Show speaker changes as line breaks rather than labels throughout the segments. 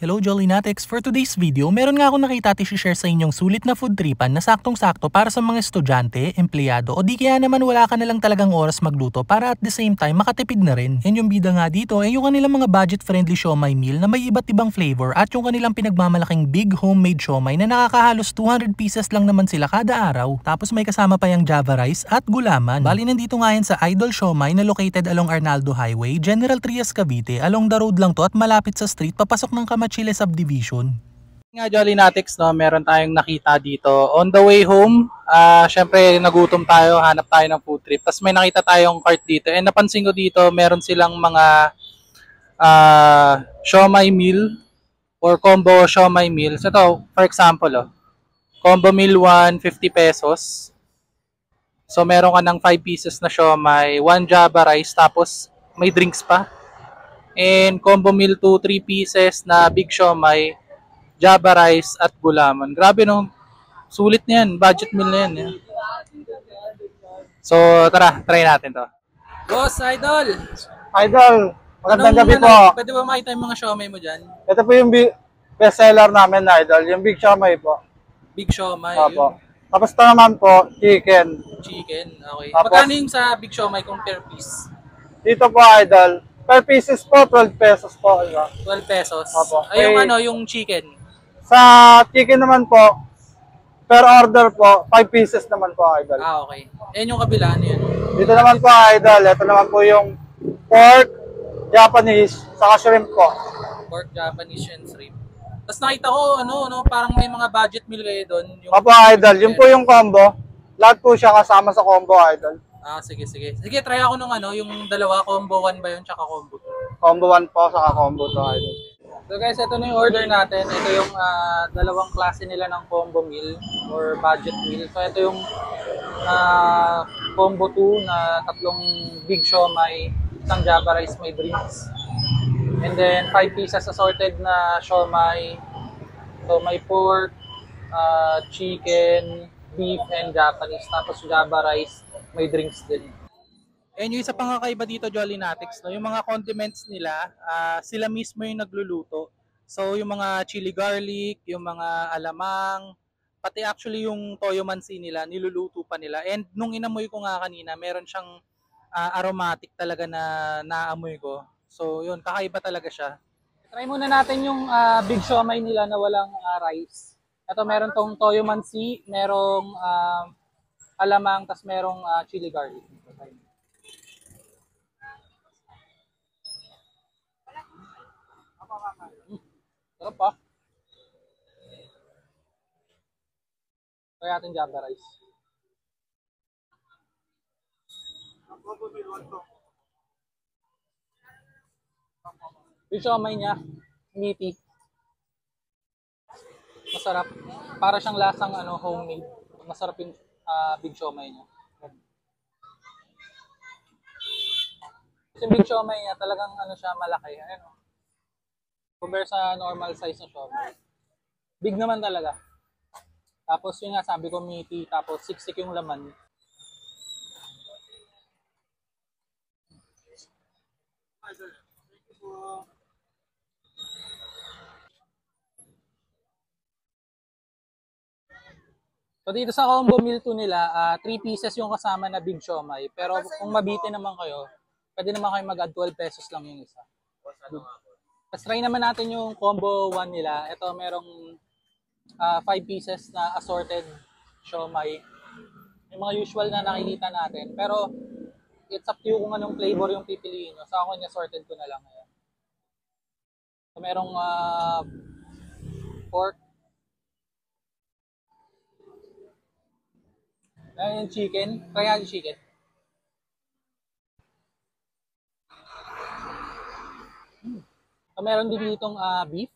Hello Jollinatics! For today's video, meron nga ako nakita at i-share sa inyong sulit na food tripan na saktong-sakto para sa mga estudyante, empleyado o di kaya naman wala ka na lang talagang oras magluto para at the same time makatipid na rin. And yung bida nga dito ay yung kanilang mga budget-friendly siomai meal na may iba't ibang flavor at yung kanilang pinagmamalaking big homemade siomai na nakakahalos 200 pieces lang naman sila kada araw. Tapos may kasama pa yung java rice at gulaman. Bali nandito nga yan sa Idol Siomai na located along Arnaldo Highway, General Trias, Cavite. Along the road lang to at malapit sa street papasok ng Chile subdivision.
Nga Jollinatics, no, meron tayong nakita dito. On the way home, syempre nagutom tayo, hanap tayo ng food trip. Tapos may nakita tayong cart dito. And napansin ko dito, meron silang mga siomai meal or combo siomai meals. Ito, for example, combo meal 1, 50 pesos. So meron ka ng 5 pieces na siomai, 1 java rice, tapos may drinks pa. And combo meal 2, 3 pieces na big siomai, java rice at gulaman. Grabe no, sulit niyan, budget meal na yan. So tara, try natin to. Boss, Idol!
Idol, magandang gabi po.
Pwede ba makita yung mga siomai mo dyan?
Ito po yung best seller namin na Idol, yung big siomai po.
Big siomai.
Opo. Tapos ito naman po, chicken.
Chicken, okay.
Tapos,
magkano yung sa big siomai kung per piece?
Dito po Idol, per pieces po, 12 pesos po.
12 pesos.
Opo.
Ay, yung ano, yung chicken?
Sa chicken naman po, per order po, 5 pieces naman po, Idol.
Ah, okay. Ayan yung kabila, ano yan?
Dito naman po, Idol, ito naman po yung pork, Japanese, saka shrimp po.
Pork, Japanese, and shrimp. Tapos nakita ko, ano, parang may mga budget meal kayo doon.
Opo, Idol, yun po yung combo. Lahat po siya kasama sa combo, Idol.
Ah, sige. Sige, try ako nung ano, yung dalawa, combo 1 ba yun, tsaka combo 2.
Combo 1 po, saka combo 2, Idol.
So guys, ito na yung order natin. Ito yung dalawang klase nila ng combo meal or budget meal. So ito yung combo 2 na tatlong big siomai, isang java rice, may drinks. And then 5 pieces assorted na siomai. So may pork, chicken, beef, and Japanese. Tapos java rice, may drinks din. And yung isa pang kakaiba dito, Jollinatics, no? Yung mga condiments nila, sila mismo yung nagluluto. So yung mga chili garlic, yung mga alamang, pati actually yung toyo mansi nila, niluluto pa nila. And nung inamoy ko nga kanina, meron siyang aromatic talaga na naamoy ko. So yun, kakaiba talaga siya. Try muna natin yung big siomai nila na walang rice. Ito meron tong toyo mansi, merong alamang, tas merong chili garlic. Sarap pa. Kaya natin java rice. Yung siomai niya, meaty. Masarap. Para siyang lasang homemade. Masarap yung big siomai niya. Kasi big siomai niya, talagang siya malaki. Ayun. Compare sa normal size na siomai. Big naman talaga. Tapos yun nga, sabi ko meaty, tapos siksik yung laman. So dito sa combo meal 2 nila, 3 pieces yung kasama na big siomai. Pero kung mabitin naman kayo, pwede naman kayo mag-add 12 pesos lang yung isa. Tapos try naman natin yung combo 1 nila. Ito merong 5 pieces na assorted siomai. Yung mga usual na nakikita natin. Pero it's up to you kung anong flavor yung pipiliin nyo. So ako yung assorted ko na lang ngayon. So merong pork. Ayan yung chicken. Try natin yung chicken. So, meron din ditong beef.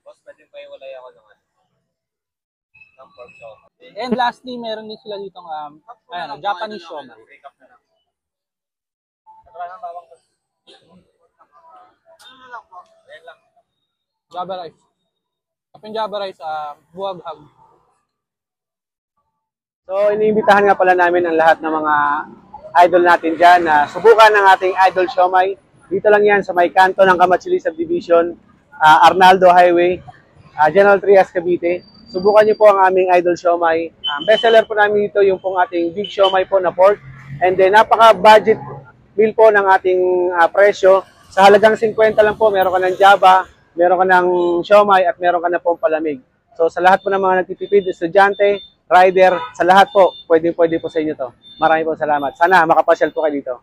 Boss, pwede pa iwalay ako ng pork siomai.
And lastly, meron din sila ditong Japanese siomai.
Recap na lang. Tara lang bawang ko. Ano lang po? Ayan lang.
Java rice. Kapag yung java rice, buwag-hag.
So, iniimbitahan nga pala namin ang lahat ng mga idol natin dyan na subukan ng ating Idol Siomai. Dito lang yan sa may kanto ng Chile subdivision,
Arnaldo Highway, General Trias, Cavite. Subukan niyo po ang aming Idol Siomai. Bestseller po namin dito yung pong ating Big Siomai po na pork. And then napaka-budget meal po ng ating presyo. Sa halagang 50 lang po, meron ka ng Java, meron ka ng siomai, at meron ka na pong palamig. So sa lahat po ng mga nagtitipid, estudyante, rider, sa lahat po, pwede po sa inyo to. Maraming po salamat. Sana makapasyal po kayo dito.